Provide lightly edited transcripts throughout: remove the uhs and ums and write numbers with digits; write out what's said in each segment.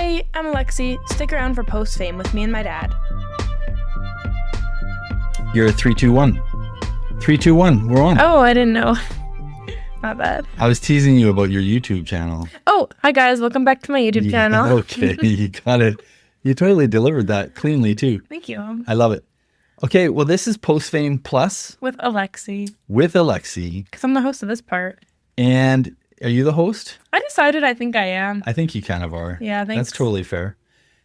Hey, I'm Alexi. Stick around for Post Fame with me and my dad. You're a 3, 2, 1. 3, 2, 1. We're on. Oh, I didn't know. Not bad. I was teasing you about your YouTube channel. Oh, hi guys. Welcome back to my YouTube channel. Okay, you got it. You totally delivered that cleanly too. Thank you. I love it. Okay, well, this is Post Fame Plus With Alexi. with Alexi. Because I'm the host of this part. And are you the host? I decided I think I am. I think you kind of are. Yeah, thanks. That's totally fair.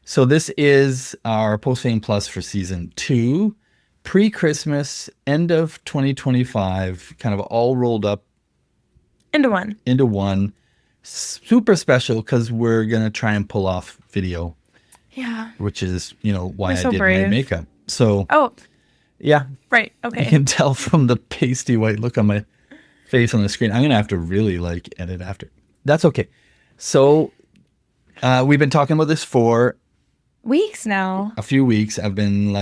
So this is our Post Fame Plus for season 2, pre-Christmas, end of 2025, kind of all rolled up Into one. Super special because we're going to try and pull off video. Yeah. Which is, why You're so I did brave. my makeup. So, Oh, yeah. right. You Okay. can tell from the pasty white look on my face on the screen. I'm going to have to really edit after. That's okay. So, we've been talking about this for Weeks now. a few weeks. I've been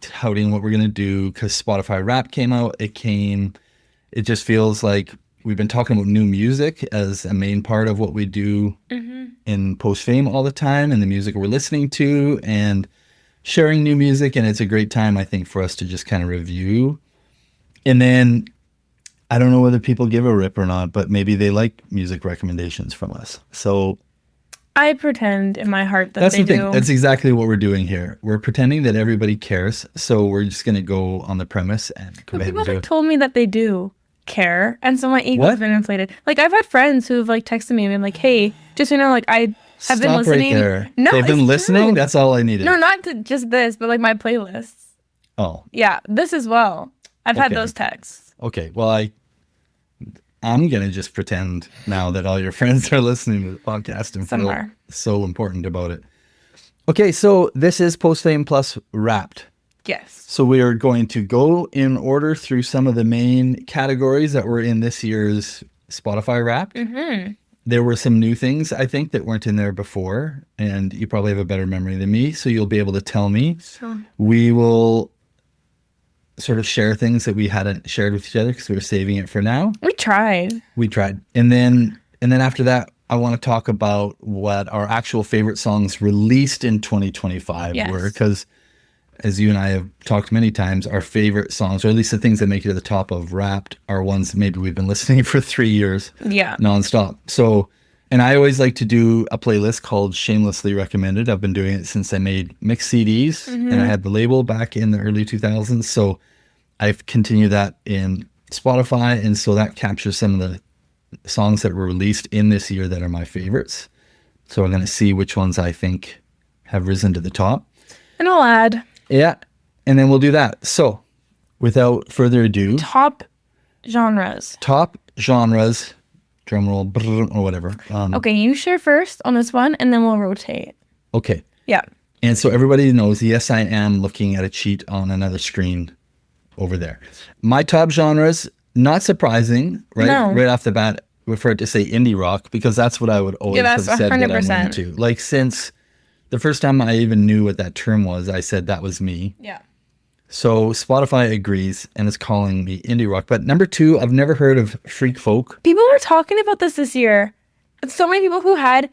touting what we're going to do because Spotify Wrapped came out. It just feels like we've been talking about new music as a main part of what we do in Post Fame all the time, and the music we're listening to and sharing new music. And it's a great time, I think, for us to just kind of review. And then I don't know whether people give a rip or not, but maybe they like music recommendations from us. So I pretend in my heart that that's they the thing. do. That's exactly what we're doing here. We're pretending that everybody cares. So we're just going to go on the premise and go But ahead people and do have it. told me that they do care, and so my ego's What? been inflated. I've had friends who've texted me and been like, "Hey, just so you know, I have Stop been listening." right there. No, They've been it's listening. true. That's all I needed. No, not to just this, but my playlists. Oh, Yeah, this as well. I've had Okay. those texts. okay. Well, I'm going to just pretend now that all your friends are listening to the podcast and Some feel are. so important about it. Okay, so this is Post Fame Plus Wrapped. Yes. So we are going to go in order through some of the main categories that were in this year's Spotify Wrapped. Mm-hmm. There were some new things, I think, that weren't in there before, and you probably have a better memory than me, so you'll be able to tell me. So We will sort of share things that we hadn't shared with each other because we were saving it for now. we tried. We tried. And then after that, I want to talk about what our actual favorite songs released in 2025 Yes. were, because as you and I have talked many times, our favorite songs, or at least the things that make it to the top of Wrapped, are ones that maybe we've been listening for 3 years Yeah. nonstop. So, and I always like to do a playlist called Shamelessly Recommended. I've been doing it since I made mixed CDs, and I had the label back in the early 2000s. So I've continued that in Spotify, and so that captures some of the songs that were released in this year that are my favorites. So I'm going to see which ones I think have risen to the top. And I'll add Yeah, and then we'll do that. So without further ado, top genres. top genres, drum roll, brrr, or whatever. Okay, you share first on this one, and then we'll rotate. Okay. Yeah. And so everybody knows, yes, I am looking at a cheat on another screen over there. My top genres, not surprising, right? No. Right off the bat, refer to say indie rock, because that's what I would always Yeah, have that's said that I'm 100%. into. Since the first time I even knew what that term was, I said that was me. Yeah. So Spotify agrees and is calling me indie rock. But number 2, I've never heard of freak folk. People were talking about this year. So many people who had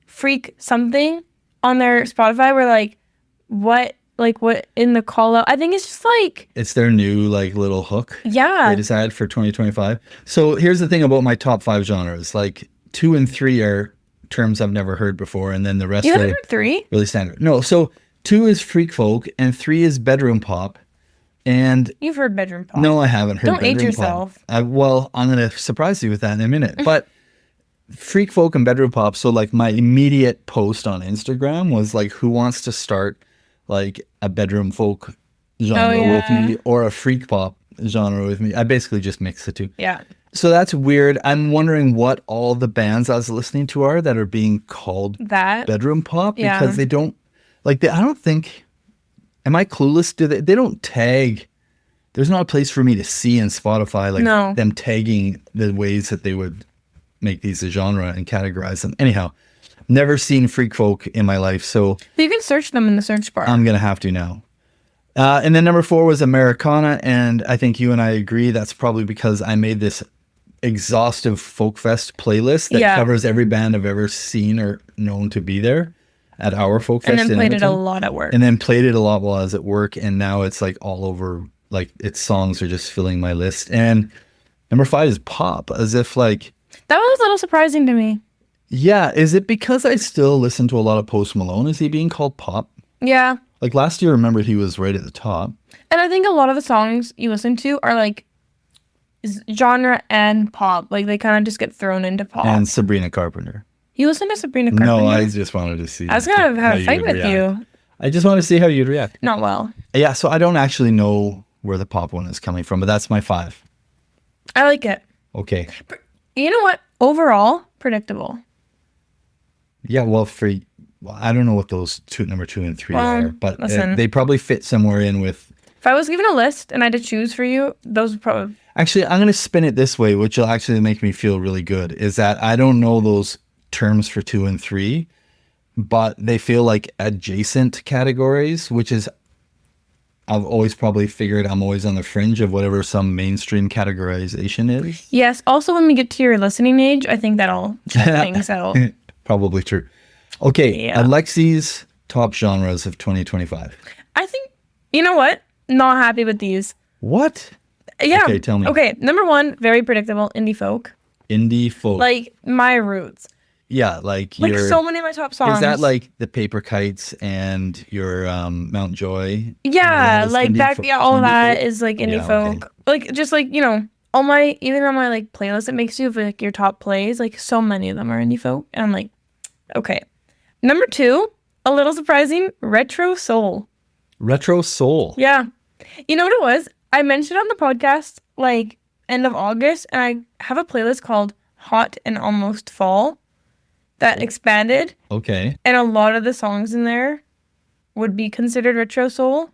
freak something on their Spotify were what in the call out. I think it's just It's their new little hook yeah. they decided for 2025. So here's the thing about my top 5 genres. 2 and 3 are terms I've never heard before, and then the rest You are haven't heard 3? really standard. No, so 2 is freak folk and 3 is bedroom pop. And You've heard bedroom pop. no, I haven't heard Don't age bedroom pop. yourself. Well, I'm going to surprise you with that in a minute. But freak folk and bedroom pop, so my immediate post on Instagram was who wants to start a bedroom folk genre with yeah. me or a freak pop genre with me. I basically just mix the two. Yeah. So that's weird. I'm wondering what all the bands I was listening to are that are being called That. bedroom pop, Yeah. because they don't I don't think, am I clueless? They don't tag. There's not a place for me to see in Spotify No. them tagging the ways that they would make these a genre and categorize them. Anyhow, never seen freak folk in my life, so You can search them in the search bar. I'm gonna have to now. And then number 4 was Americana, and I think you and I agree that's probably because I made this exhaustive folk fest playlist that Yeah. covers every band I've ever seen or known to be there. at our folk And fest then in played it a Edmonton, lot at work. and then played it a lot while I was at work, and now it's like all over. Like its songs are just filling my list. And number 5 is pop, as if like That was a little surprising to me. yeah. Is it because I still listen to a lot of Post Malone? Is he being called pop? Yeah. Like last year, I remember he was right at the top. And I think a lot of the songs you listen to are like genre and pop. Like they kind of just get thrown into pop. And Sabrina Carpenter. You listen to Sabrina Carpenter? No, I just wanted to see. I was going to have how a fight you'd with react. you. I just want to see how you'd react. Not well. Yeah, so I don't actually know where the pop one is coming from, but that's my 5. I like it. Okay. You know what? Overall, predictable. Yeah, well, I don't know what those number 2 and 3 are, but listen. they probably fit somewhere in with. If I was given a list and I had to choose for you, those would probably... Actually, I'm going to spin it this way, which will actually make me feel really good, is that I don't know those terms for 2 and 3, but they feel like adjacent categories, which is, I've always probably figured I'm always on the fringe of whatever some mainstream categorization is. Yes. Also, when we get to your listening age, I think that'll check things out. Probably true. Okay, Yeah. Alexi's top genres of 2025. I think, you know what? Not happy with these. What? Yeah. Okay, tell me. Okay, number 1, very predictable, indie folk. Indie folk. Like my roots. Yeah, like Like so many of my top songs. Is that like the Paper Kites and your Mount Joy? Yeah, like all indie that folk? is like indie Yeah, folk. okay. Like just like, even on my like playlist, it makes you like your top plays. Like so many of them are indie folk. And I'm like, okay. Number 2, a little surprising, retro soul. Retro soul. Yeah. You know what it was? I mentioned on the podcast like end of August, and I have a playlist called Hot and Almost Fall that expanded. Okay. And a lot of the songs in there would be considered retro soul.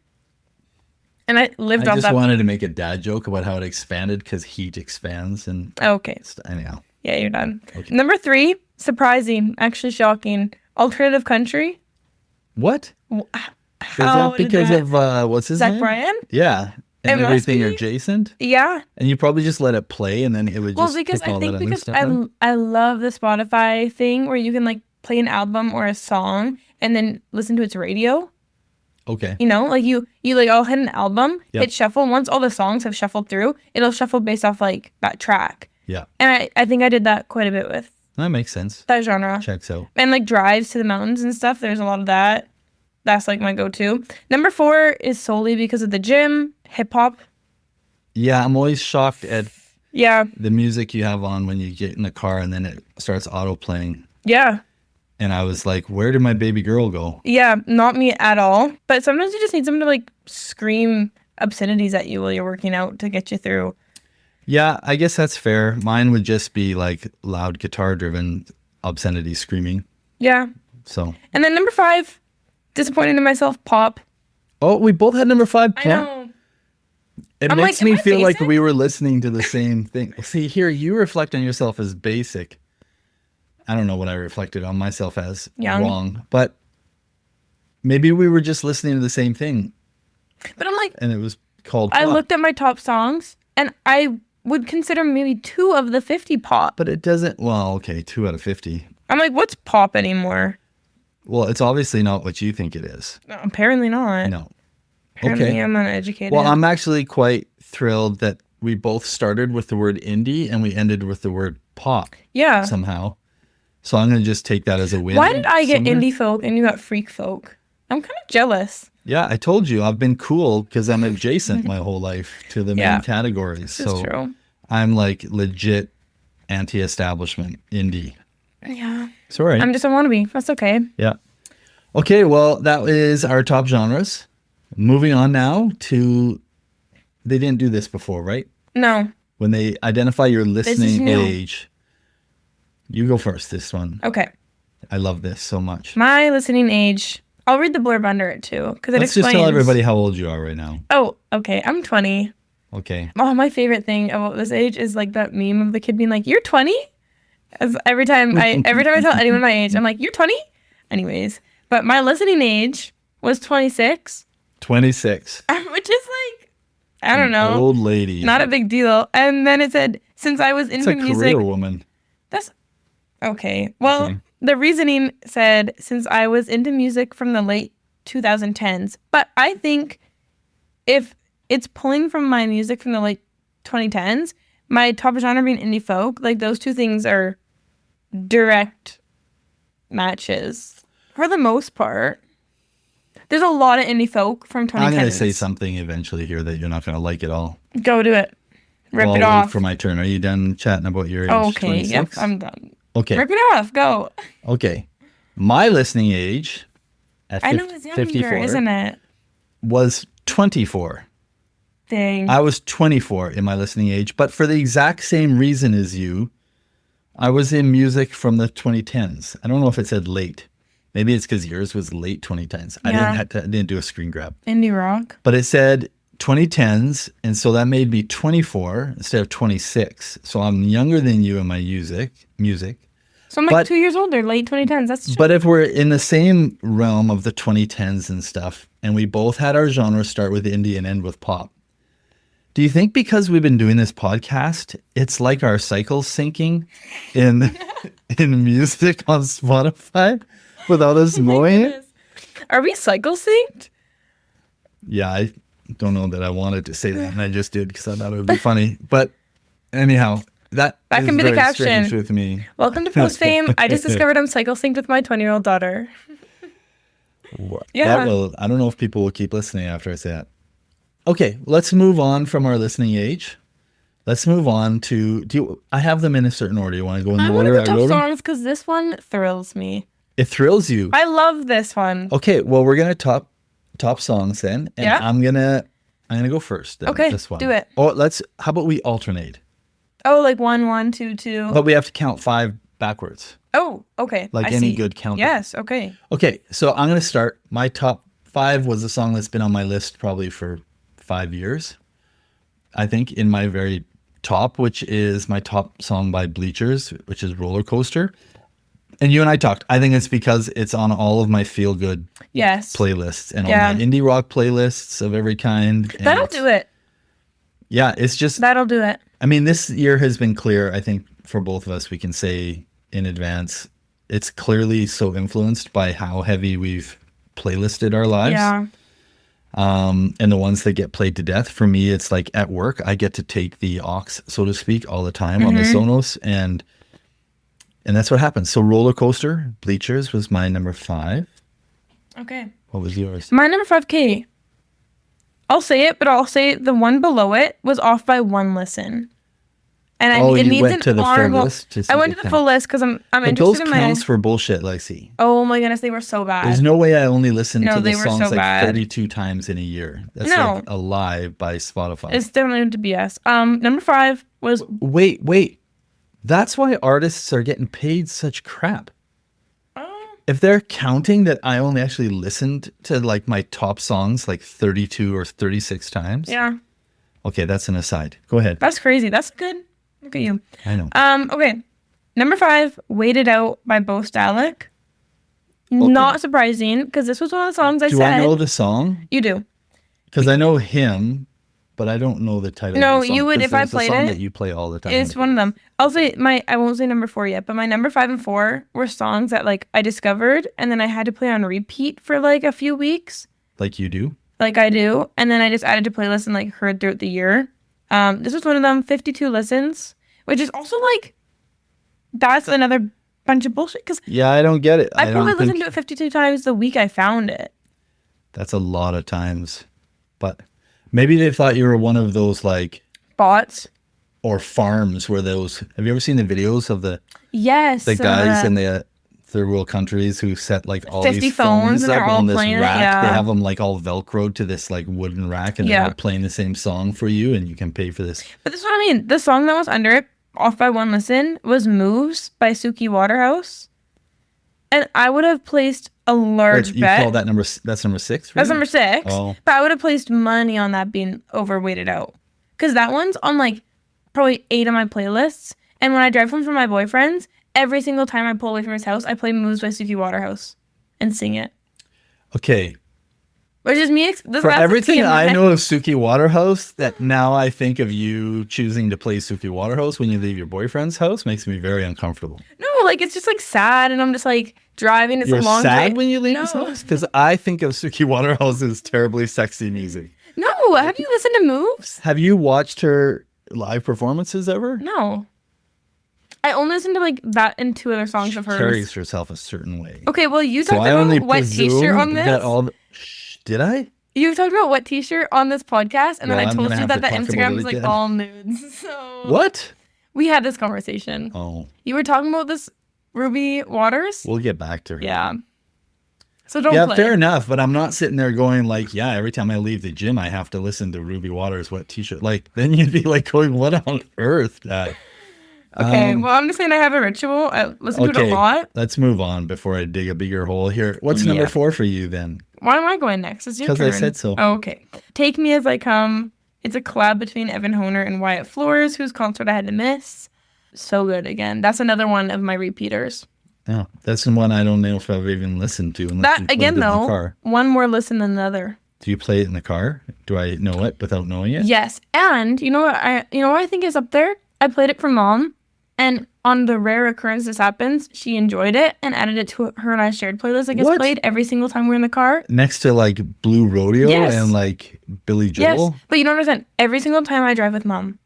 And I lived I off just that. wanted to make a dad joke about how it expanded because heat expands and Okay. anyhow. Yeah, you're done. Okay. Number 3, surprising, actually shocking, alternative country. What? How Is that did because that- of what's his Zach name? Bryan? Yeah. And It must everything be. adjacent? Yeah. And you probably just let it play and then it would Well, just because pick I all think that other because stuff out? I love the Spotify thing where you can like play an album or a song and then listen to its radio. Okay. Like you like I'll hit an album, Yep. hit shuffle. Once all the songs have shuffled through, it'll shuffle based off like that track. Yeah. And I think I did that quite a bit with That makes sense. that genre. Checks out. And like drives to the mountains and stuff. There's a lot of that. That's like my go-to. Number 4 is solely because of the gym, hip hop. Yeah, I'm always shocked at Yeah. the music you have on when you get in the car and then it starts auto playing. Yeah. And I was like, where did my baby girl go? Yeah. Not me at all. But sometimes you just need someone to like scream obscenities at you while you're working out to get you through. Yeah, I guess that's fair. Mine would just be like loud guitar driven obscenity screaming. Yeah. So, And then number 5, disappointed in myself, pop. oh, we both had number 5. I know. It I'm makes like, me am I feel like basic? we were listening to the same thing. See, here you reflect on yourself as basic. I don't know what I reflected on myself as Young. wrong, but maybe we were just listening to the same thing But I'm like, and it was called I pop. looked at my top songs and I would consider maybe 2 of the 50 pop. But it doesn't, well, okay, 2 out of 50. I'm like, what's pop anymore? Well, it's obviously not what you think it is. No, apparently not. No. Apparently Okay. I'm uneducated. Well, I'm actually quite thrilled that we both started with the word indie and we ended with the word pop yeah. somehow. So I'm going to just take that as a win. Why did I get somewhere. indie folk and you got freak folk? I'm kind of jealous. Yeah, I told you I've been cool because I'm adjacent my whole life to the Yeah. main categories. This So is true. I'm like legit anti-establishment indie. Yeah. Sorry. I'm just a wannabe. That's okay. Yeah. Okay, well, that is our top genres. Moving on now to, they didn't do this before, right? No. When they identify your is listening new. age, you go first, this one. Okay. I love this so much. My listening age. I'll read the blurb under it too, because it Let's explains. just tell everybody how old you are right now. Oh, okay. I'm 20. Okay. Oh, my favorite thing about this age is like that meme of the kid being like, "You're 20." As every time I tell anyone my age, I'm like, "You're 20." Anyways, but my listening age was 26, 26. which is like, I don't know, Old lady. not a big deal. And then it said, since I was It's into a music, career woman. that's okay. Well, Okay. the reasoning said, since I was into music from the late 2010s, but I think if it's pulling from my music from the late 2010s, my top genre being indie folk, like those two things are direct matches for the most part. There's a lot of indie folk from 2010s. I'm going to say something eventually here that you're not going to like at all. Go do it. Rip Well, it I'll wait off. for my turn. Are you done chatting about your age? Okay, 26? yep, I'm done. Okay. Rip it off, go. Okay. My listening age at I know it's younger, 54 isn't it? was 24. Dang. I was 24 in my listening age, but for the exact same reason as you, I was in music from the 2010s. I don't know if it said late. Maybe it's because yours was late 2010s. Yeah. I didn't do a screen grab. Indie rock. But it said 2010s, and so that made me 24 instead of 26. So I'm younger than you in my music. So I'm like 2 years older, late 2010s. That's true. But if we're in the same realm of the 2010s and stuff, and we both had our genres start with indie and end with pop, do you think because we've been doing this podcast, it's like our cycles syncing in music on Spotify without us knowing it? Are we cycle synced? Yeah, I don't know that I wanted to say that, and I just did because I thought it would be funny. But anyhow, that is can be the very caption. strange with me. Welcome to Post Fame. I just discovered I'm cycle synced with my 20-year-old daughter. Yeah. I don't know if people will keep listening after I say that. Okay, let's move on from our listening age. Let's move on to, I have them in a certain order. You want to go in the I want order to I go wrote top them? songs because this one thrills me. It thrills you. I love this one. Okay, well, we're going to top songs then. And Yeah. I'm going to go first then. Okay, This one. do it. Or how about we alternate? Oh, like 1, 1, 2, 2. But we have to count 5 backwards. Oh, okay. Like I any see. good counter. Yes, okay. Okay, so I'm going to start. My top 5 was a song that's been on my list probably for 5 years. I think in my very top, which is my top song by Bleachers, which is Roller Coaster. And you and I talked. I think it's because it's on all of my feel-good Yes. playlists and Yeah. all my indie rock playlists of every kind. And That'll do it. Yeah, it's just, That'll do it. I mean, this year has been clear. I think for both of us, we can say in advance, it's clearly so influenced by how heavy we've playlisted our lives. Yeah. And the ones that get played to death. For me, it's like at work, I get to take the aux, so to speak, all the time on the Sonos, and that's what happens. So Roller Coaster, Bleachers was my number 5. Okay. What was yours? My number 5K. I'll say it, but I'll say the one below it was off by 1 listen. And it you needs went an to the full honorable. list to see I went if to the it full list because I'm But interested those in my. counts for bullshit, Lexi. Oh my goodness, they were so bad. There's no way I only listened No, to the they were songs so like bad. 32 times in a year. That's No. like a lie by Spotify. It's definitely to BS. Number 5 was Wait. That's why artists are getting paid such crap. oh, If they're counting that I only actually listened to like my top songs like 32 or 36 times. yeah, Okay, that's an aside. Go ahead. that's crazy. That's good. Look at you. I know. Okay. Number 5, Waited Out by Bo Stalick. Not surprising because this was one of the songs I Do said. I know the song? You do. Because I know him, but I don't know the title. No, of the song. you would 'Cause if I there's a played song it. that you play all the time. It's one of them. I'll say I won't say number 4 yet, but my number 5 and 4 were songs that like I discovered and then I had to play on repeat for like a few weeks, Like you do. like I do, and then I just added to playlists and like heard throughout the year. This was one of them, 52 listens, which is also like that's another bunch of bullshit because Yeah, I don't get it. I probably don't listened think to it 52 times the week I found it. that's a lot of times. But maybe they thought you were one of those like Bots. or farms where those. Have you ever seen the videos of the Yes. guys in the third world countries who set like all 50 these phones and up they're all on this playing it, rack? yeah. They have them like all velcroed to this like wooden rack, and they're Yeah. all playing the same song for you, and you can pay for this. But this is what I mean. The song that was under it, off by 1 listen, was Moves by Suki Waterhouse. And I would have placed a large You bet. call that number? That's number 6. For That's you? number 6. Oh. But I would have placed money on that being overweighted out. Because that one's on like probably 8 of my playlists. And when I drive home from my boyfriend's, every single time I pull away from his house, I play Moves by Suki Waterhouse and sing it. Okay. Which is me. For everything I know of Suki Waterhouse, that now I think of you choosing to play Suki Waterhouse when you leave your boyfriend's house makes me very uncomfortable. No, like it's just like sad, and I'm just like driving. It's You're a long sad drive. when you leave No. this house? Because I think of Suki Waterhouse as terribly sexy music. No, have you listened to Moves? Have you watched her live performances ever? No. I only listened to like that and 2 other songs of hers. Carries herself a certain way. Okay, well, you So talked I only about Wet T-shirt on presume that this. all the... Did I? You talked about Wet T-shirt on this podcast, and Well, then I I'm told gonna you have that to the talk about Instagram it was like again. all nudes. So What? we had this conversation. Oh, You were talking about this Ruby Waters. we'll get back to her. Yeah. So don't Yeah, play. fair enough. But I'm not sitting there going like, yeah, every time I leave the gym, I have to listen to Ruby Waters' Wet T-shirt. Like, then you'd be like going, what on earth, Dad? Okay, well, I'm just saying I have a ritual. I listen to it a lot. Let's move on before I dig a bigger hole here. What's number 4 for you then? Why am I going next? It's your turn. Because I said so. Oh, okay. Take Me As I Come. It's a collab between Evan Honer and Wyatt Flores, whose concert I had to miss. So good again. That's another one of my repeaters. No, that's the one I don't know if I've even listened to. That again, though, one more listen than the other. Do you play it in the car? Do I know it without knowing it? Yes, and you know what I think is up there? I played it for Mom, and on the rare occurrence this happens, she enjoyed it and added it to her and I shared playlist. Like, it's played every single time we're in the car. Next to like Blue Rodeo and like Billy Joel? Yes, but you don't understand. Every single time I drive with Mom,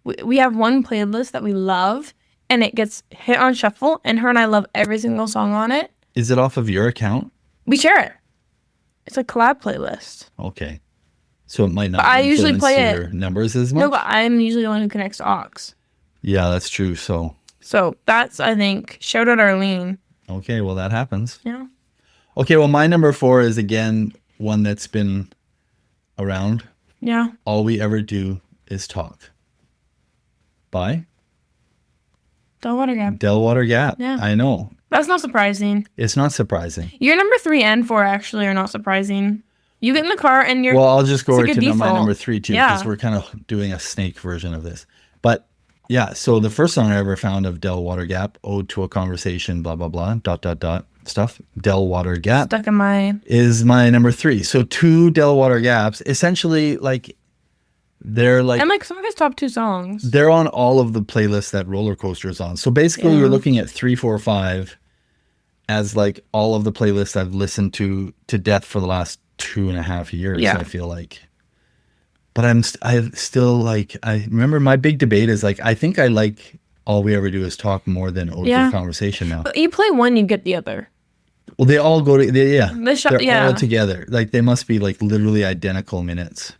we have one playlist that we love, and it gets hit on shuffle, and her and I love every single song on it. Is it off of your account? We share it. It's a collab playlist. Okay. So it might not I usually influence play your it. numbers as much? No, but I'm usually the one who connects to aux. Yeah, that's true. So that's, I think, shout out Arlene. okay, well, that happens. Yeah. Okay, well, my number 4 is, again, one that's been around. Yeah. All We Ever Do Is Talk. By Delwater Gap. Delwater Gap. Yeah. I know. That's not surprising. It's not surprising. Your number 3 and 4 actually are not surprising. You get in the car and you're... Well, I'll just go it's a right good to my default. number 3 too, because we're kind of doing a snake version of this. But yeah, so the first song I ever found of Delwater Gap, Ode to a Conversation, blah, blah, blah, ... stuff, Delwater Gap, Stuck in my... is my number 3. So 2 Delwater Gaps, essentially, like, they're like... And like some of his top 2 songs. They're on all of the playlists that Roller Coaster is on. So basically, we're looking at 3, 4, 5 as like all of the playlists I've listened to death for the last 2.5 years, I feel like. But I still like, I remember my big debate is like, I think I like All We Ever Do Is Talk more than Ode to a Conversation now. But you play one, you get the other. Well, they all go to, they're yeah. all together. Like they must be like literally identical minutes.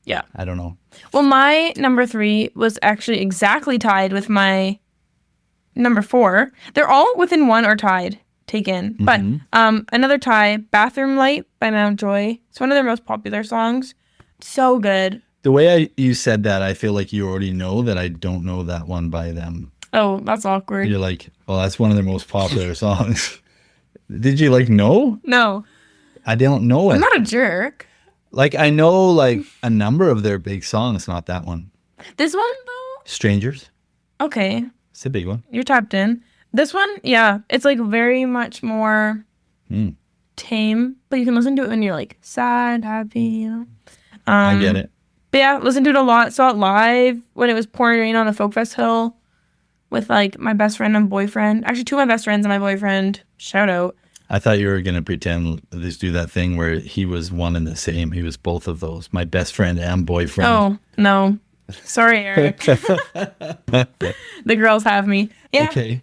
Yeah. I don't know. Well, my number 3 was actually exactly tied with my number 4. They're all within 1 or tied. Taken. But another tie, Bathroom Light by Mount Joy. It's one of their most popular songs. So good. The way you said that, I feel like you already know that I don't know that one by them. Oh, that's awkward. You're like, well, that's one of their most popular songs. Did you like know? No. I don't know it. I'm not a jerk. Like I know like a number of their big songs, not that one. This one though? Strangers. Okay. It's a big one. You're tapped in. This one, yeah, it's like very much more tame, but you can listen to it when you're like sad, happy, you know. I get it. But yeah, listened to it a lot. Saw it live when it was pouring rain on the Folk Fest Hill with like my best friend and boyfriend. Actually, 2 of my best friends and my boyfriend. Shout out. I thought you were gonna pretend just do that thing where he was one and the same. He was both of those. My best friend and boyfriend. Oh no, sorry, Eric. The girls have me. Yeah. Okay.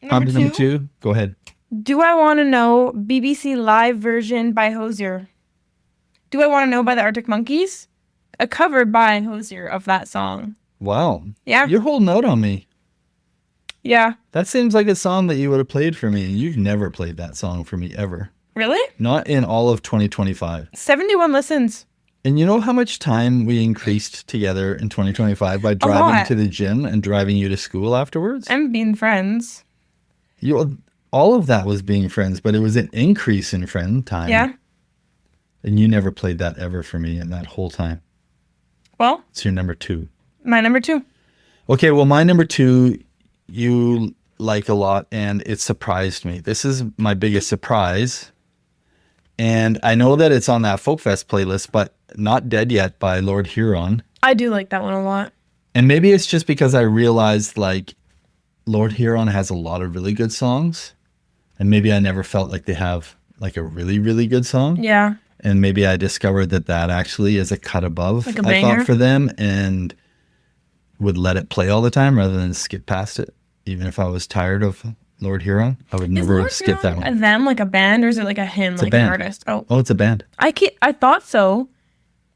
Number 2. Go ahead. Do I Want to Know BBC live version by Hozier? Do I Want to Know by the Arctic Monkeys? A cover by Hozier of that song. Wow. Yeah. You're holding out on me. Yeah. That seems like a song that you would have played for me. You've never played that song for me ever. Really? Not in all of 2025. 71 listens. And you know how much time we increased together in 2025 by driving to the gym and driving you to school afterwards? And being friends. All of that was being friends, but it was an increase in friend time. Yeah. And you never played that ever for me in that whole time. Well. It's your number 2. My number 2. Okay, well, my number 2, you like a lot, and it surprised me. This is my biggest surprise. And I know that it's on that Folk Fest playlist, but Not Dead Yet by Lord Huron. I do like that one a lot. And maybe it's just because I realized, like, Lord Huron has a lot of really good songs, and maybe I never felt like they have like a really, really good song. Yeah. And maybe I discovered that actually is a cut above, Like a I banger? thought, for them, and would let it play all the time rather than skip past it. Even if I was tired of Lord Huron, I would Is never Lord skip that Huron one. them like a band, or is it like a him, It's a like band. an artist? Oh, Oh, it's a band. I thought so.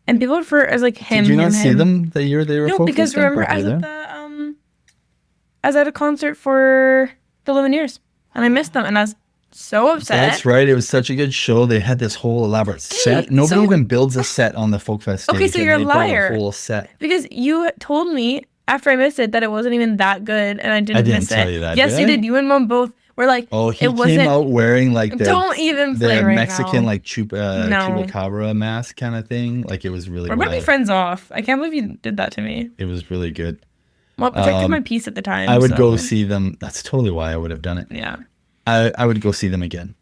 And people refer as like him. Did you him, not see him. them the year they were No, focused? because remember I was at I was at a concert for the Lumineers, and I missed them, and I was so upset. That's right. It was such a good show. They had this whole elaborate set. Nobody even builds a set on the Folk Fest stage. Okay, so and you're a they brought liar. A whole set. Because you told me after I missed it that it wasn't even that good, and I didn't miss it. tell you that, Yes, did you I? did. You and Mom both were like, Oh, he it wasn't. came out wearing like the Don't even play right Mexican now. like chupacabra mask kind of thing. Like it was really We're gonna be wild. friends off. I can't believe you did that to me. It was really good. Well, protected my peace at the time. I would so. go see them. That's totally why I would have done it. Yeah. I would go see them again.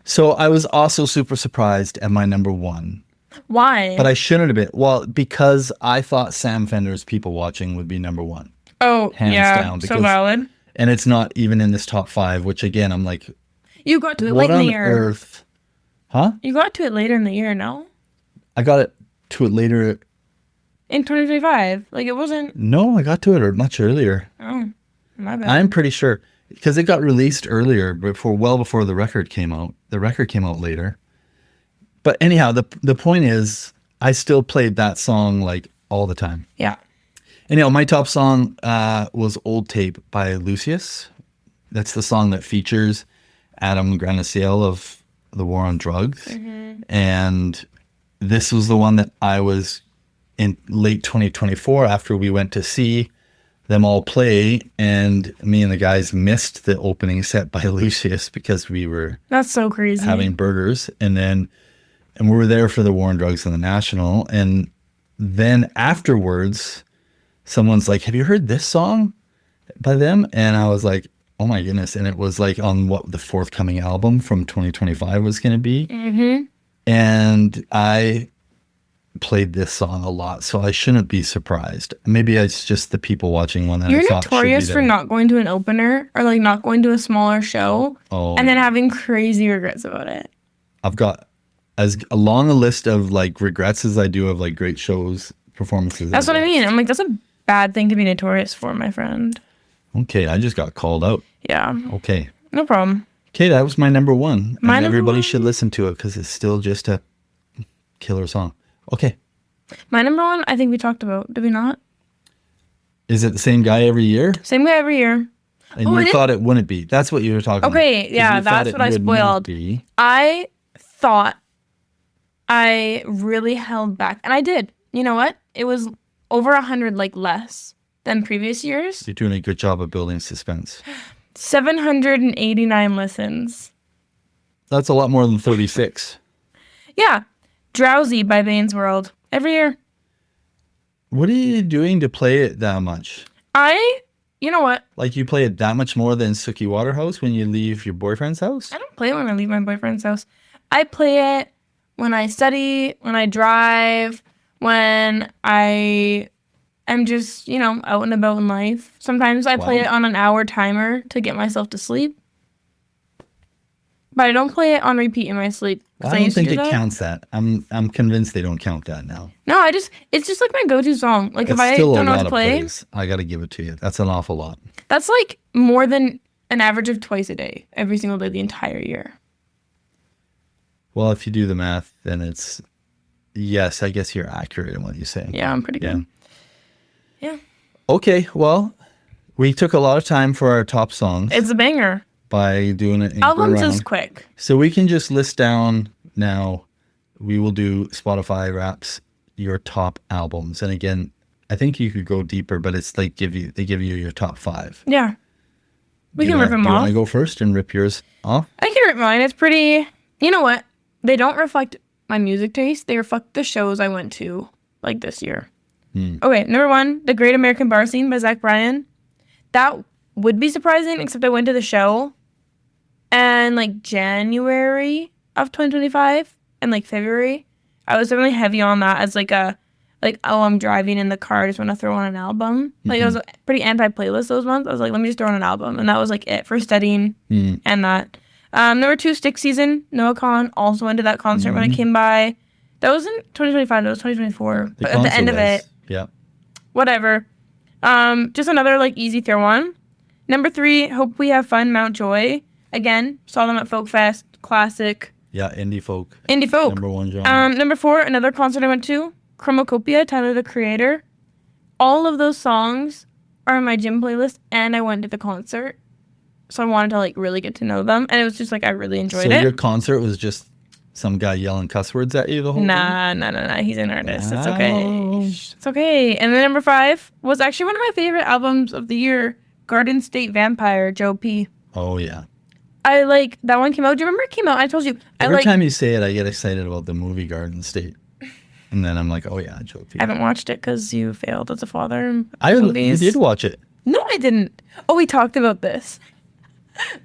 So I was also super surprised at my number one. Why? But I shouldn't have been. Well, because I thought Sam Fender's People Watching would be number one. Oh, Hands yeah. down, So because- valid. And it's not even in this top five, which again, I'm like, You got to it what late in on the year. earth? Huh? You got to it later in the year, no? I got it to it later. In 2025. Like, it wasn't. No, I got to it much earlier. Oh, my bad. I'm pretty sure. Because it got released earlier, well before the record came out. The record came out later. But anyhow, the point is, I still played that song like all the time. Yeah. Anyhow, my top song was Old Tape by Lucius. That's the song that features Adam Granacciel of The War on Drugs. Mm-hmm. And this was the one that I was in late 2024 after we went to see them all play, and me and the guys missed the opening set by Lucius because we were That's so crazy. having burgers, and we were there for the War on Drugs and the National, and then afterwards someone's like, have you heard this song by them? And I was like, oh my goodness. And it was like on what the forthcoming album from 2025 was going to be. Mm-hmm. And I played this song a lot, so I shouldn't be surprised. Maybe it's just the People Watching one that You're I thought should be notorious there. for not going to an opener or like not going to a smaller show and then having crazy regrets about it. I've got as long a list of like regrets as I do of like great shows, performances. That's what I mean. I'm like, that's a bad thing to be notorious for, my friend. Okay, I just got called out. Yeah. Okay. No problem. Okay, that was my number one. My And number everybody one? should listen to it because it's still just a killer song. Okay. My number one, I think we talked about. Did we not? Is it the same guy every year? Same guy every year. And Oh, you it is- thought it wouldn't be. That's what you were talking about. Okay, 'Cause yeah, you thought that's it what I would not spoiled. be. I thought I really held back. And I did. You know what? It was over 100 like less than previous years. You're doing a good job of building suspense. 789 listens. That's a lot more than 36. Yeah. Drowsy by Bane's World. Every year. What are you doing to play it that much? You know what? Like you play it that much more than Sookie Waterhouse when you leave your boyfriend's house? I don't play it when I leave my boyfriend's house. I play it when I study, when I drive, when I am just, out and about in life. Sometimes I play Wow. it on an hour timer to get myself to sleep. But I don't play it on repeat in my sleep. 'Cause I don't used to think do it that. counts that. I'm convinced they don't count that now. No, it's just like my go-to song. Like if It's I still don't a know what lot to of play, plays. I got to give it to you. That's an awful lot. that's like more than an average of twice a day, every single day, the entire year. Well, if you do the math, then it's yes. I guess you're accurate in what you say. Yeah, I'm pretty good. Yeah. Okay. Well, we took a lot of time for our top songs It's a banger. by doing it. Albums around. is quick. So we can just list down now. We will do Spotify Wraps your top albums, and again, I think you could go deeper, but it's like they give you your top 5. Yeah. We can rip them You off. want to go first and rip yours off? I can rip mine. It's pretty. You know what? They don't reflect my music taste. They reflect the shows I went to, like this year. Okay, number 1, The Great American Bar Scene by Zach Bryan. That would be surprising, except I went to the show and like January of 2025 and like February. I was definitely heavy on that as like a like, oh, I'm driving in the car, I just want to throw on an album. Like, it was pretty anti-playlist those months. I was like, let me just throw on an album. And that was, like, it for studying and that. Number 2, Stick Season. Noah Kahan also went to that concert when it came by. That wasn't 2025. That was 2024. But at the end of it. Yeah. Whatever. Just another, like, easy throw on. Number 3, Hope We Have Fun, Mount Joy. Again, saw them at Folk Fest. Classic. Yeah, indie folk. Number 1 genre. Number 4, another concert I went to. Chromacopia, Tyler, the Creator. All of those songs are in my gym playlist, and I went to the concert. So I wanted to, like, really get to know them. And it was just, like, I really enjoyed it. So your concert was just some guy yelling cuss words at you the whole time? Nah. He's an artist. It's okay. It's okay. And then number 5 was actually one of my favorite albums of the year, Garden State Vampire, Joe P. Oh, yeah. I like that one came out. Do you remember it came out? I told you. Every time you say it, I get excited about the movie Garden State. And then I'm like, oh, yeah, Joe P. I haven't watched it because you failed as a father. You did watch it. No, I didn't. Oh, we talked about this.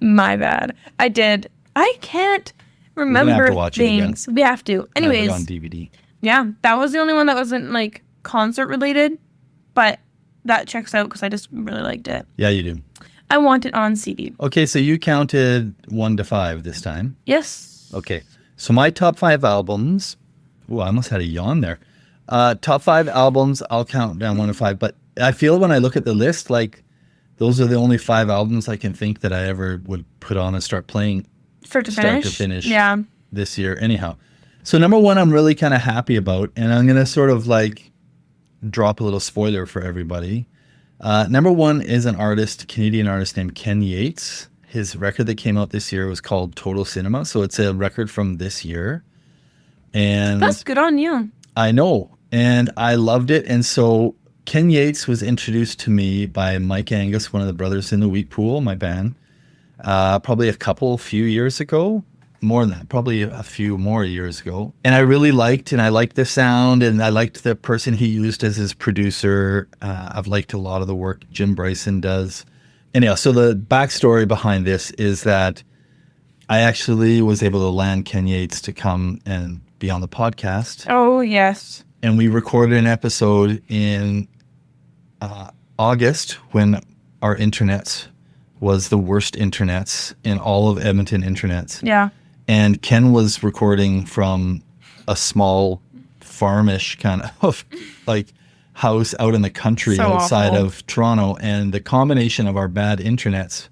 My bad. I did. I can't remember things. We have to. Anyways. On DVD. Yeah, that was the only one that wasn't, like, concert related. But that checks out because I just really liked it. Yeah, you do. I want it on CD. Okay, so you counted 1 to 5 this time. Yes. Okay, so my top 5 albums. Oh, I almost had a yawn there. Top 5 albums, I'll count down 1 to 5. But I feel when I look at the list, like, those are the only 5 albums I can think that I ever would put on and start playing. Start to finish. Yeah. This year, anyhow. So number 1, I'm really kind of happy about, and I'm going to sort of like drop a little spoiler for everybody. Number 1 is an artist, Canadian artist named Ken Yates. His record that came out this year was called Total Cinema. So it's a record from this year. And that's good on you. I know. And I loved it. And so Ken Yates was introduced to me by Mike Angus, one of the brothers in the Wheat Pool, my band, probably few years ago. More than that, probably a few more years ago. And I really liked the sound, and I liked the person he used as his producer. I've liked a lot of the work Jim Bryson does. Anyhow, so the backstory behind this is that I actually was able to land Ken Yates to come and be on the podcast. Oh, yes. And we recorded an episode in August when our internet was the worst internets in all of Edmonton internets. Yeah. And Ken was recording from a small farmish kind of like house out in the country outside of Toronto. And the combination of our bad internets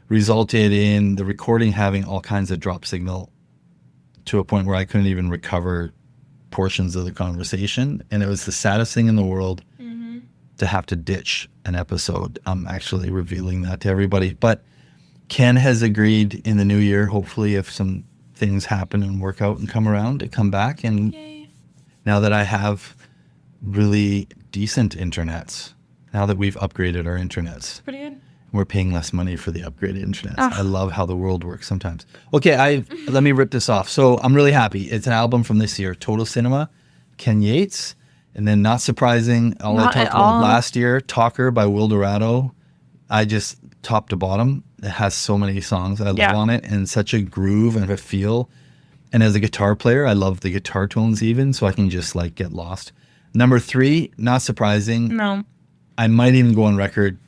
resulted in the recording having all kinds of drop signal to a point where I couldn't even recover portions of the conversation. And it was the saddest thing in the world to have to ditch an episode. I'm actually revealing that to everybody. But Ken has agreed in the new year, hopefully if some things happen and work out and come around, to come back. And now that I have really decent internets, now that we've upgraded our internets, pretty good. We're paying less money for the upgraded internets. I love how the world works sometimes. Okay, let me rip this off. So I'm really happy. It's an album from this year, Total Cinema, Ken Yates. And then, not surprising, I talked about last year, Talker by Will Dorado. I just, top to bottom, it has so many songs I love on it, and such a groove and a feel. And as a guitar player, I love the guitar tones even, so I can just like get lost. Number 3, not surprising. No. I might even go on record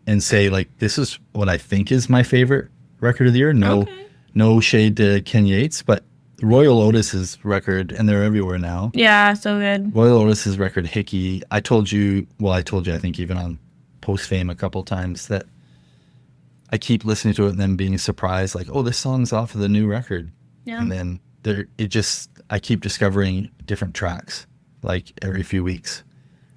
and say, like, this is what I think is my favorite record of the year. No shade to Ken Yates, but Royal Otis's record, and they're everywhere now. Yeah, so good. Royal Otis's record, Hickey. I told you, I think even on Post Fame a couple times, that I keep listening to it and then being surprised, like, oh, this song's off of the new record. Yeah. And then I keep discovering different tracks, like every few weeks.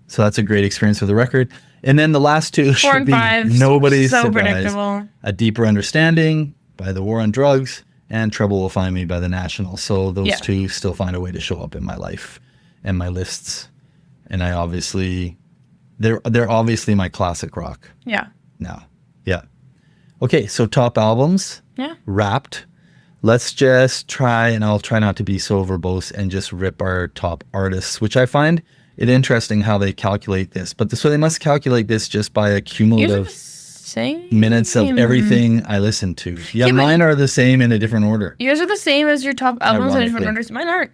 So that's a great experience with the record. And then the last 2 should be nobody's so surprise. Predictable. A Deeper Understanding by The War on Drugs, and Trouble Will Find Me by The National. So those 2 still find a way to show up in my life and my lists. And they're obviously my classic rock. Yeah. Now. Yeah. Okay, so top albums. Yeah. Wrapped. Let's just try, and I'll try not to be so verbose, and just rip our top artists, which I find it interesting how they calculate this. So they must calculate this just by a cumulative minutes of everything I listen to. Yeah, mine are the same in a different order. Yours are the same as your top albums in different orders. Mine aren't.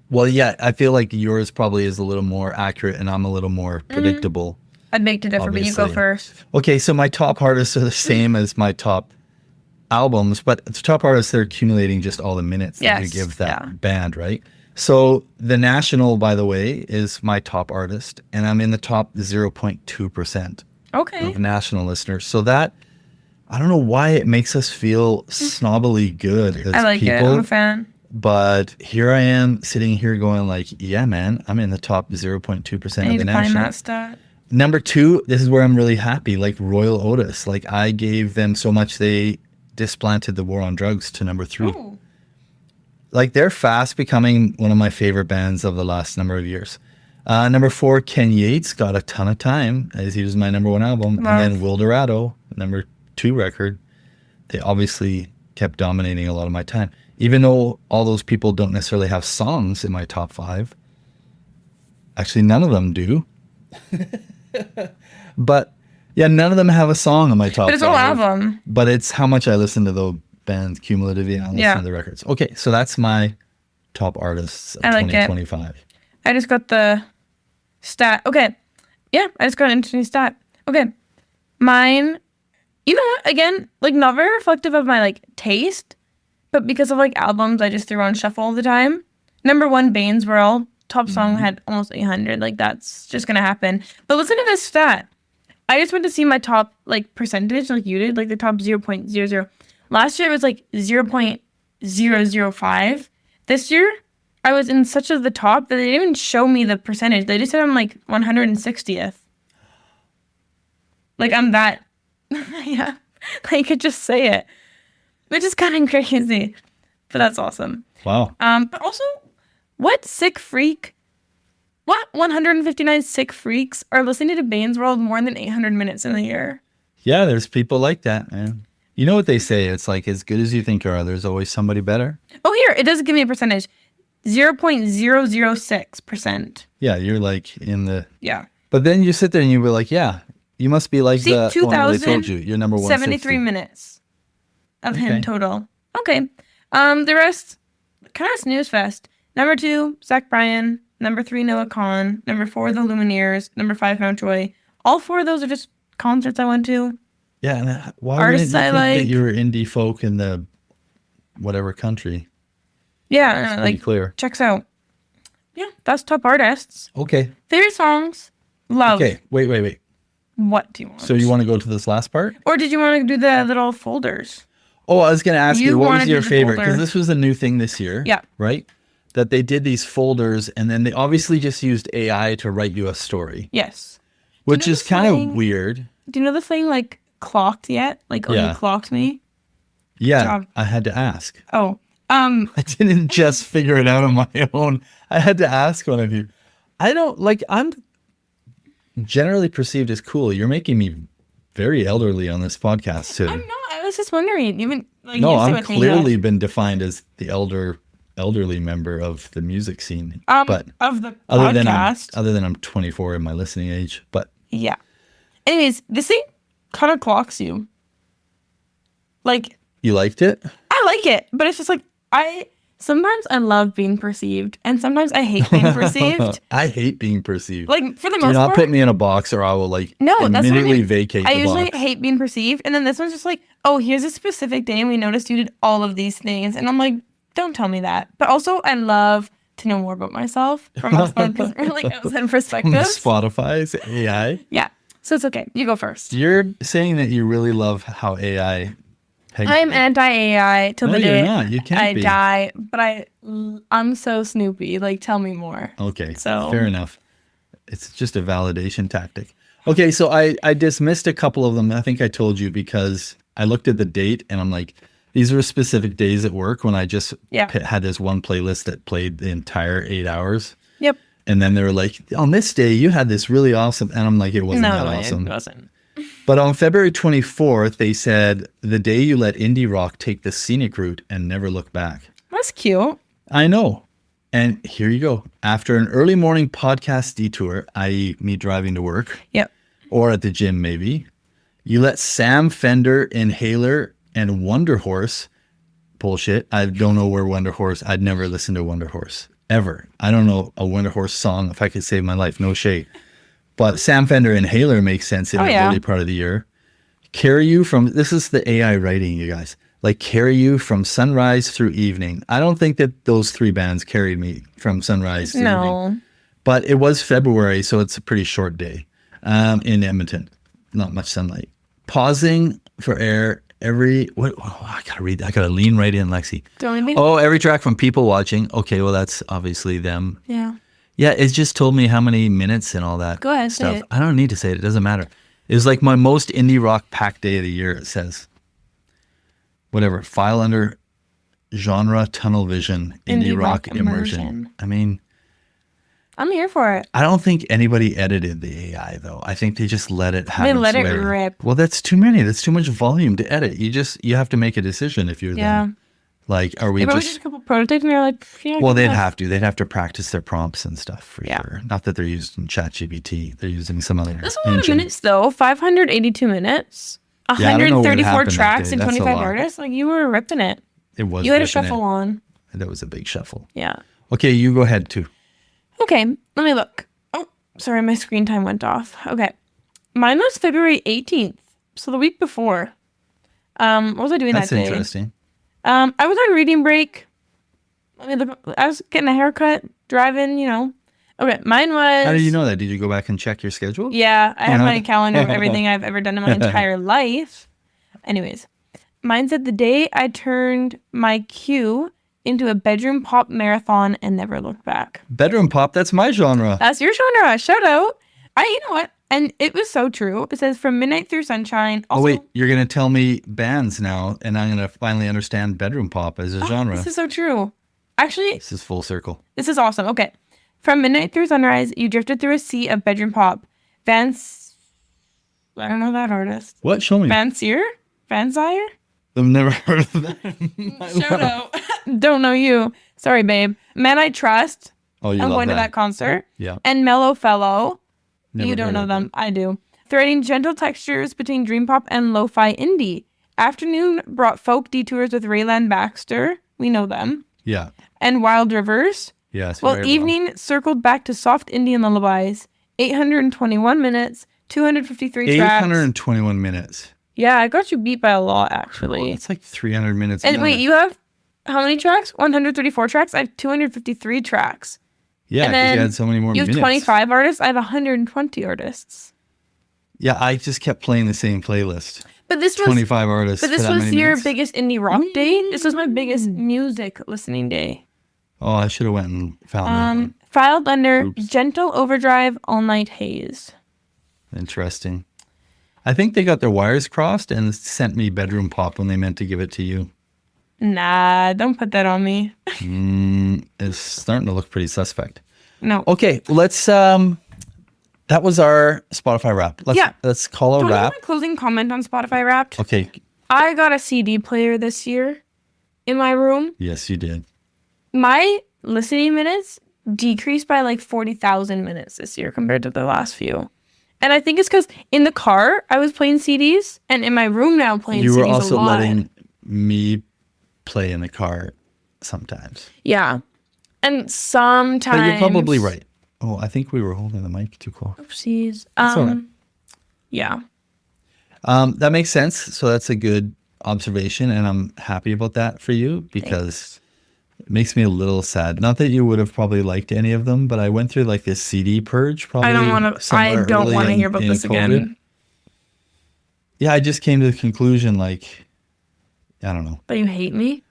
Well, yeah, I feel like yours probably is a little more accurate and I'm a little more predictable. I'd make to differ, but you go Obviously. first. Okay, so my top artists are the same as my top albums, but the top artists, they're accumulating just all the minutes that you Yes, give that yeah. band, right? So The National, by the way, is my top artist, and I'm in the top 0.2% Okay. of national listeners. So that, I don't know why it makes us feel snobbily good as I like it. people. I'm a fan. But here I am sitting here going like, yeah, man, I'm in the top 0.2% I of need the to find national. that stat. Number 2, this is where I'm really happy, like Royal Otis. Like I gave them so much they displanted the war on drugs to number 3. Oh. Like they're fast becoming one of my favorite bands of the last number of years. Number 4, Ken Yates got a ton of time as he was my number 1 album. Wow. And then Wildorado, number 2 record. They obviously kept dominating a lot of my time. Even though all those people don't necessarily have songs in my top 5. Actually, none of them do. But yeah, none of them have a song on my top 5. But it's all album. But it's how much I listen to those bands cumulatively. I listen to the records. Okay, so that's my top artists of I like it. 2025. I just got the stat. Okay. Yeah, I just got an interesting stat. Okay. Mine, you know what? Again, like not very reflective of my like taste, but because of like albums I just threw on shuffle all the time. Number 1, Bane's World. Top song had almost 800. Like that's just going to happen. But listen to this stat. I just went to see my top like percentage like you did, like the top 0.00. Last year it was like 0.005. This year I was in such of the top that they didn't even show me the percentage. They just said I'm like 160th. Like I'm that. Yeah. Like you could just say it. Which is kind of crazy. But that's awesome. Wow. But also, what 159 sick freaks are listening to Bane's World more than 800 minutes in a year? Yeah, there's people like that, man. You know what they say? It's like as good as you think you are, there's always somebody better. Oh, here, it does give me a percentage. 0.006%. Yeah, you're like in the... Yeah. But then you sit there and you be like, yeah, you must be like See, the one where they told you. You're number 160. 73 minutes of him Okay. total. Okay. The rest, kind of snooze fest. Number 2, Zach Bryan. Number 3, Noah Kahan. Number 4, The Lumineers. Number 5, Mountjoy. All 4 of those are just concerts I went to. Yeah, and why Artists wouldn't you I think like. that you were indie folk in the whatever country? Yeah, Pretty like, clear. checks out. Yeah, that's top artists. Okay. Favorite songs? Love. Okay, wait. What do you want? So you want to go to this last part? Or did you want to do the little folders? Oh, I was going to ask you, what wanted was to your do the favorite? folder. Because this was a new thing this year. Yeah. Right? That they did these folders and then they obviously just used AI to write you a story, Yes. which know is the kind thing? of weird. Do you know the thing like clocked yet? Like, Yeah. you clocked me? Yeah, job. I had to ask. Oh. I didn't just figure it out on my own. I had to ask one of you. I don't like, I'm generally perceived as cool. You're making me very elderly on this podcast too. I'm not. I was just wondering. Even like No, you say I'm with me, clearly been defined as the elderly member of the music scene. But of the other podcast. than I'm 24 in my listening age. But Yeah. Anyways, this thing kind of clocks you. Like, you liked it? I like it, but it's just like sometimes I love being perceived, and sometimes I hate being perceived. I hate being perceived. Like for the Do most not part. put me in a box or I will like No, that's what I immediately mean. vacate I the usually box. hate being perceived, and then this one's just like, oh, here's a specific day, and we noticed you did all of these things, and I'm like, don't tell me that. But also, I love to know more about myself from outside perspective. Spotify's AI. Yeah, so it's okay. You go first. You're saying that you really love how AI pegs I'm you. anti-AI till No, the you're day not. You can't I be. die, but I'm so Snoopy. Like, tell me more. Okay, So- fair enough. It's just a validation tactic. Okay, so I dismissed a couple of them. I think I told you because I looked at the date and I'm like, these were specific days at work when I just Yeah. had this one playlist that played the entire 8 hours. Yep. And then they were like, on this day, you had this really awesome. And I'm like, it wasn't that No, awesome. it wasn't. But on February 24th, they said, the day you let indie rock take the scenic route and never look back. That's cute. I know. And here you go. After an early morning podcast detour, i.e. me driving to work Yep. or at the gym maybe, you let Sam Fender, Inhaler, and Wonder Horse, bullshit. I don't know where Wonder Horse, I'd never listened to Wonder Horse. ever. I don't know a Winter Horse song if I could save my life. No shade. But Sam Fender Inhaler makes sense in the early part of the year. Carry you from, this is the AI writing, you guys. Like carry you from sunrise through evening. I don't think that those three bands carried me from sunrise to evening. But it was February, so it's a pretty short day in Edmonton. Not much sunlight. Pausing for air every, I gotta read, I gotta lean right in, Lexi. Every track from People Watching. Okay, well, that's obviously them. Yeah. Yeah, it just told me how many minutes and all that. Go ahead, stuff. say it. I don't need to say it. It doesn't matter. It was like my most indie rock packed day of the year, it says. Whatever. File under genre tunnel vision, indie rock immersion. I mean, I'm here for it. I don't think anybody edited the AI, though. I think they just let it have They let it rip. Well, that's too many. That's too much volume to edit. You have to make a decision if you're them. Like, are we just a couple prototypes and they're like, yeah. Well, they'd have to. They'd have to practice their prompts and stuff for sure. Not that they're using ChatGPT. They're using some other That's a lot of minutes, though. 582 minutes. 134 tracks and 25 artists. Like, you were ripping it. It was. You had a shuffle on. That was a big shuffle. Yeah. Okay, you go ahead, too. Okay, let me look. Oh, sorry, my screen time went off. Okay. Mine was February 18th. So the week before. What was I doing that day? That's interesting. I was on reading break. Let me look. I was getting a haircut, driving, Okay, mine was... How did you know that? Did you go back and check your schedule? Yeah, I have my calendar of everything I've ever done in my entire life. Anyways, mine said the day I turned my cue into a bedroom pop marathon and never looked back. Bedroom pop? That's my genre. That's your genre. Shout out. You know what? And it was so true. It says from midnight through sunshine. Also, wait, you're going to tell me bands now, and I'm going to finally understand bedroom pop as a genre. This is so true. Actually, this is full circle. This is awesome. Okay. From midnight through sunrise, you drifted through a sea of bedroom pop. I don't know that artist. What? Show me. Vansire? I've never heard of that. Shout out. Don't know you. Sorry, babe. Men I Trust. Oh, you I'm love going that. to that concert. Yeah. And Mellow Fellow. Never you don't know them. I do. Threading gentle textures between dream pop and lo-fi indie. Afternoon brought folk detours with Raylan Baxter. We know them. Yeah. And Wild Rivers. Yes. Well, evening circled back to soft Indian lullabies. 821 minutes, 253 tracks. 821 minutes. Yeah, I got you beat by a lot, actually. It's like 300 minutes. And wait, you have how many tracks? 134 tracks? I have 253 tracks. Yeah, because you had so many more minutes. You have 25 artists. I have 120 artists. Yeah, I just kept playing the same playlist. But this was 25 artists. But this was your biggest indie rock day. This was my biggest music listening day. Oh, I should have went and found that. Filed under Gentle Overdrive All Night Haze. Interesting. I think they got their wires crossed and sent me bedroom pop when they meant to give it to you. Nah, don't put that on me. It's starting to look pretty suspect. No. Okay, let's that was our Spotify wrap. Let's call a wrap. My closing comment on Spotify Wrapped. Okay. I got a CD player this year in my room. Yes, you did. My listening minutes decreased by like 40,000 minutes this year compared to the last few. And I think it's because in the car I was playing CDs, and in my room now playing CDs a lot. You were also letting me play in the car sometimes. Yeah. And sometimes... But you're probably right. Oh, I think we were holding the mic too close. Oopsies. That's all right. Yeah. That makes sense. So that's a good observation, and I'm happy about that for you because it makes me a little sad. Not that you would have probably liked any of them, but I went through like this CD purge. Probably I don't want to hear about this COVID. again. Yeah, I just came to the conclusion, like, I don't know. But you hate me?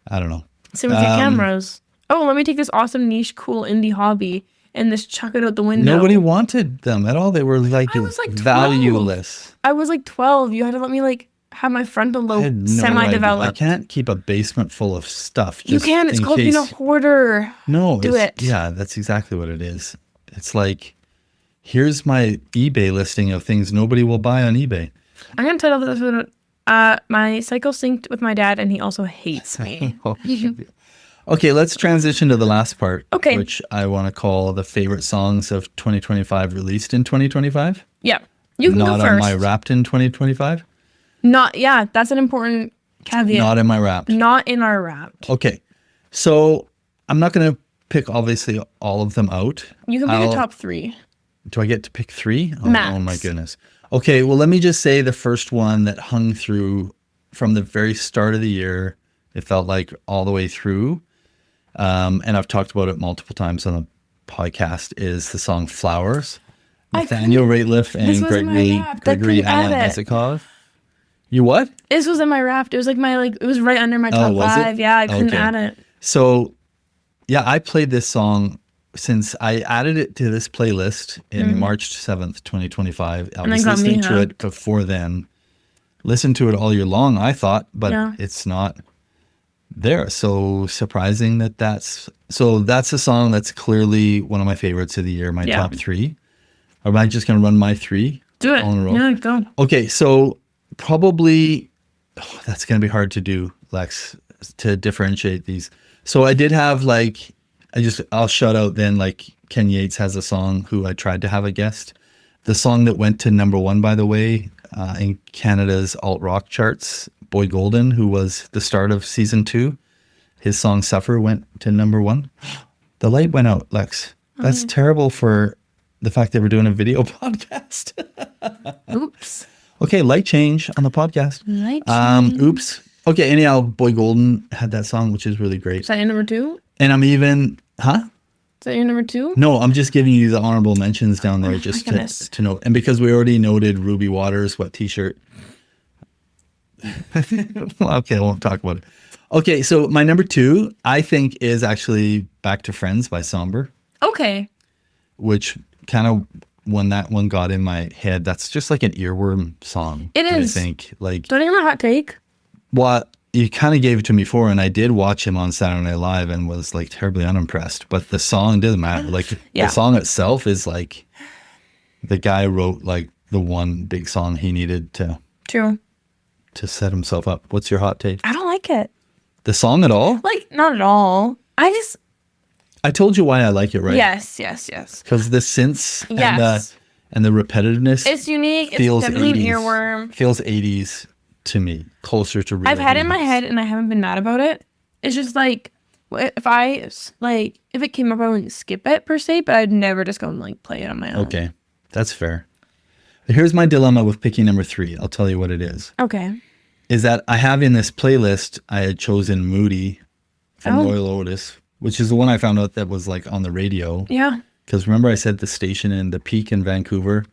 I don't know. Same with your cameras. Oh, let me take this awesome niche, cool indie hobby and just chuck it out the window. Nobody wanted them at all. They were like, valueless. I was like 12. You had to let me like have my frontal lobe semi-developed. I can't keep a basement full of stuff. You can. It's called being a hoarder. No. Do it. Yeah, that's exactly what it is. It's like, here's my eBay listing of things nobody will buy on eBay. I'm going to tell this. My cycle synced with my dad, and he also hates me. Okay, let's transition to the last part, okay, which I want to call the favorite songs of 2025 released in 2025. Yeah, you can go first. Not on my Wrapped in 2025? That's an important caveat. Not in my Wrapped. Not in our Wrapped. Okay, so I'm not going to pick obviously all of them out. You can pick a top 3. Do I get to pick 3? Max. Oh my goodness. Okay, well, let me just say the first one that hung through from the very start of the year, it felt like all the way through, and I've talked about it multiple times on the podcast, is the song Flowers. Nathaniel Rateliff and Gregory Alan Ezekov. You what? This was in my Wrapped. It was like it was right under my top 5. Yeah, I couldn't add it. So, yeah, I played this song since I added it to this playlist in March 7th, 2025. I was listening to it before then. Listened to it all year long, I thought, but it's not there. So surprising that's a song that's clearly one of my favorites of the year, my top 3. Or am I just going to run my 3? Do it. On a roll? Yeah, go. Okay, so probably, that's going to be hard to do, Lex, to differentiate these. So I did have I'll shout out then, Ken Yates has a song who I tried to have a guest. The song that went to number 1, by the way, in Canada's alt rock charts, Boy Golden, who was the start of season 2, his song Suffer went to number 1. The light went out, Lex. That's terrible for the fact that we're doing a video podcast. Oops. Okay, light change on the podcast. Light change. Oops. Okay, anyhow, Boy Golden had that song, which is really great. Is that your number 2? And I'm even, Is that your number 2? No, I'm just giving you the honorable mentions down there just to note. And because we already noted Ruby Waters' wet t-shirt. Okay, I won't talk about it. Okay, so my number 2, I think, is actually Back to Friends by Somber. Okay. Which kind of, when that one got in my head, that's just like an earworm song. It is. I think. Don't you have a hot take? Well, you kind of gave it to me before, and I did watch him on Saturday Night Live and was terribly unimpressed. But the song doesn't matter. The song itself is the guy wrote the one big song he needed to set himself up. What's your hot take? I don't like it. The song at all? Not at all. I told you why I like it, right? Yes. Because the synths and the repetitiveness. It's unique. Feels it's definitely 80s. An earworm. Feels 80s to me, closer to real. I've had 80s. it in my head and I haven't been mad about it. It's just if it came up, I wouldn't skip it per se, but I'd never just go and play it on my own. Okay, that's fair. Here's my dilemma with picking number 3. I'll tell you what it is. Okay. Is that I have in this playlist, I had chosen Moody from Royal Otis, which is the one I found out that was on the radio. Yeah. Because remember I said the station in the Peak in Vancouver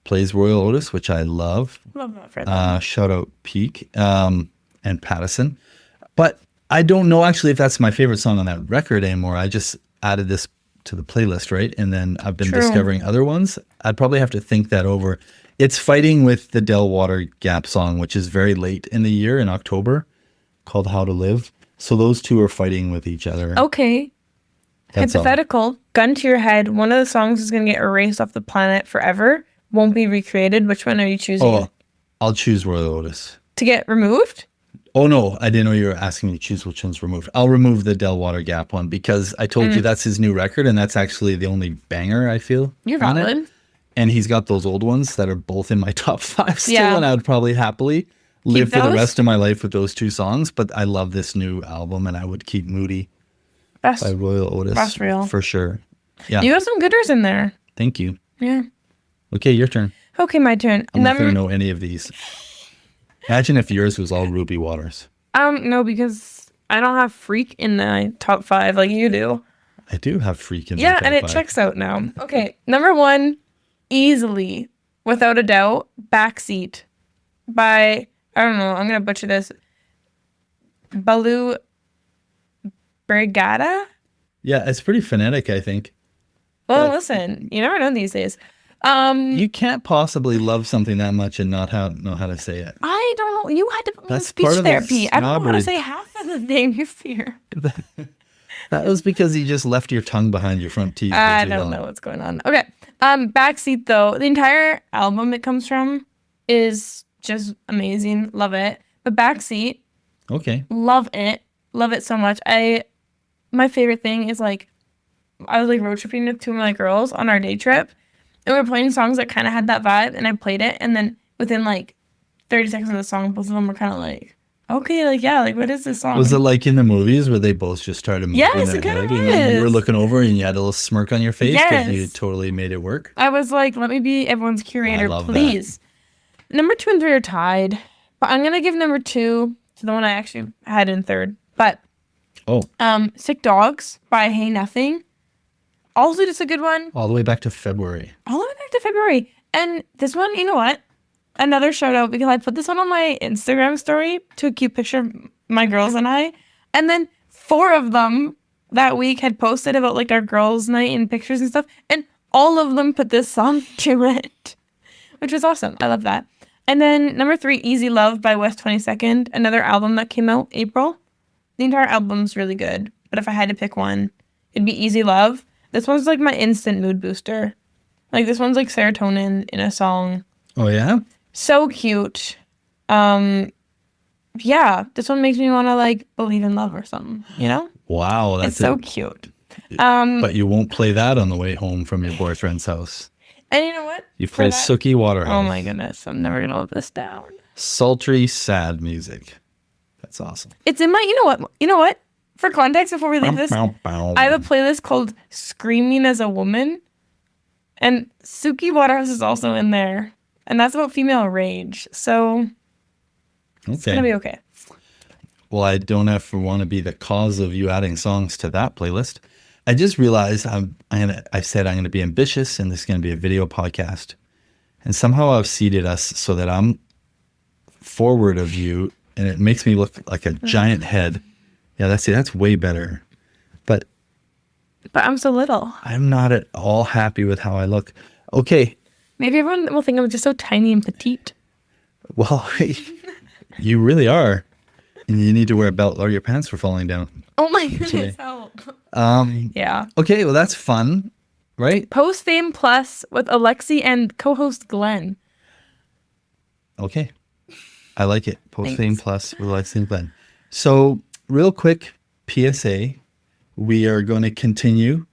plays Royal Otis, which I love. Love that for them. Shout out Peak and Pattison. But I don't know actually if that's my favorite song on that record anymore. I just added this to the playlist, right? And then I've been discovering other ones. I'd probably have to think that over. It's fighting with the Del Water Gap song, which is very late in the year in October, called How to Live. So those two are fighting with each other. Okay. That's hypothetical. Gun to your head. One of the songs is going to get erased off the planet forever. Won't be recreated. Which one are you choosing? Oh, I'll choose Royal Otis. To get removed? Oh, no. I didn't know you were asking me to choose which one's removed. I'll remove the Del Water Gap one because I told you that's his new record, and that's actually the only banger, I feel. You're valid. And he's got those old ones that are both in my top 5 still, and I would probably happily live for the rest of my life with those 2 songs. But I love this new album, and I would keep Moody by Royal Otis. That's real. For sure. Yeah. You have some gooders in there. Thank you. Yeah. Okay, your turn. Okay, my turn. I'm not going to know any of these. Imagine if yours was all Ruby Waters. No, because I don't have Freak in the top 5 like you do. I do have Freak in the top 5. Yeah, and it checks out now. Okay, number 1, easily, without a doubt, Backseat by, I don't know, I'm going to butcher this, Balu Brigada? Yeah, it's pretty phonetic, I think. Well, listen, you never know these days. You can't possibly love something that much and not know how to say it. I don't know. You had to put That's speech part of therapy. the I don't know how to say half of the name you fear. That was because you just left your tongue behind your front teeth. I don't know what's going on. Okay. Backseat though, the entire album it comes from is just amazing. Love it. But Backseat. Okay. Love it. Love it so much. My favorite thing is I was road tripping with 2 of my girls on our day trip. And we were playing songs that kind of had that vibe, and I played it, and then within 30 seconds of the song, both of them were kind of Okay, like, yeah, like, what is this song? Was it like in the movies where they both just started moving Yes, their it kind head of and then you were is. looking over and you had a little smirk on your face because you Yes. totally made it work? I was like, let me be everyone's curator, love that. please. Number 2 and 3 are tied, but I'm gonna give number 2 to the one I actually had in third. But Oh, Sick Dogs by Hey Nothing. Also just a good one. all the way back to February. All the way back to February. And this one, you know what? Another shout out because I put this one on my Instagram story to a cute picture of my girls and I. And then 4 of them that week had posted about like our girls' night and pictures and stuff. And all of them put this song to it, which was awesome. I love that. And then number 3, Easy Love by West 22nd, another album that came out April. The entire album's really good. But if I had to pick one, it'd be Easy Love. This one's like my instant mood booster. Like this one's like serotonin in a song. Oh, yeah? So cute. Yeah, this one makes me want to like believe in love or something, you know? Wow, that's It's so cute. But you won't play that on the way home from your boyfriend's house. And you know what? You For play that- Sookie Waterhouse. Oh my goodness, I'm never gonna live this down. Sultry, sad music. That's awesome. It's in my, you know what? For context, before we leave this, I have a playlist called Screaming as a Woman. And Suki Waterhouse is also in there. And that's about female rage. So it's going to be okay. Well, I don't ever want to be the cause of you adding songs to that playlist. I just realized I said I'm going to be ambitious and this is going to be a video podcast. And somehow I've seated us so that I'm forward of you and it makes me look like a giant head. Yeah, that's way better. But I'm so little. I'm not at all happy with how I look. Okay. Maybe everyone will think I'm just so tiny and petite. Well, you really are. And you need to wear a belt or your pants are falling down. Oh my goodness, help. Yeah. Okay, well, that's fun, right? Post Fame Plus with Alexi and co-host Glen. Okay. I like it. Post Fame Plus with Alexi and Glen. So, real quick PSA. We are going to continue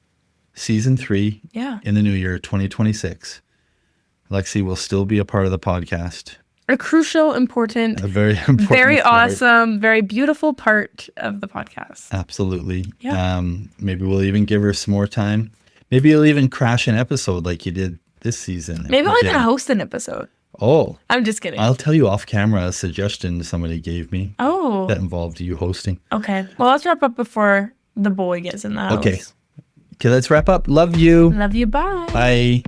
season 3 in the new year, 2026. Alexi will still be a part of the podcast. A crucial, important, A very important, very part. awesome, very beautiful part of the podcast. Absolutely. Yeah. Maybe we'll even give her some more time. Maybe you'll even crash an episode like you did this season. Maybe I'll even host an episode. Oh. I'm just kidding. I'll tell you off camera a suggestion somebody gave me Oh. that involved you hosting. Okay. Well, let's wrap up before the boy gets in the house. Okay, let's wrap up. Love you. Love you. Bye. Bye.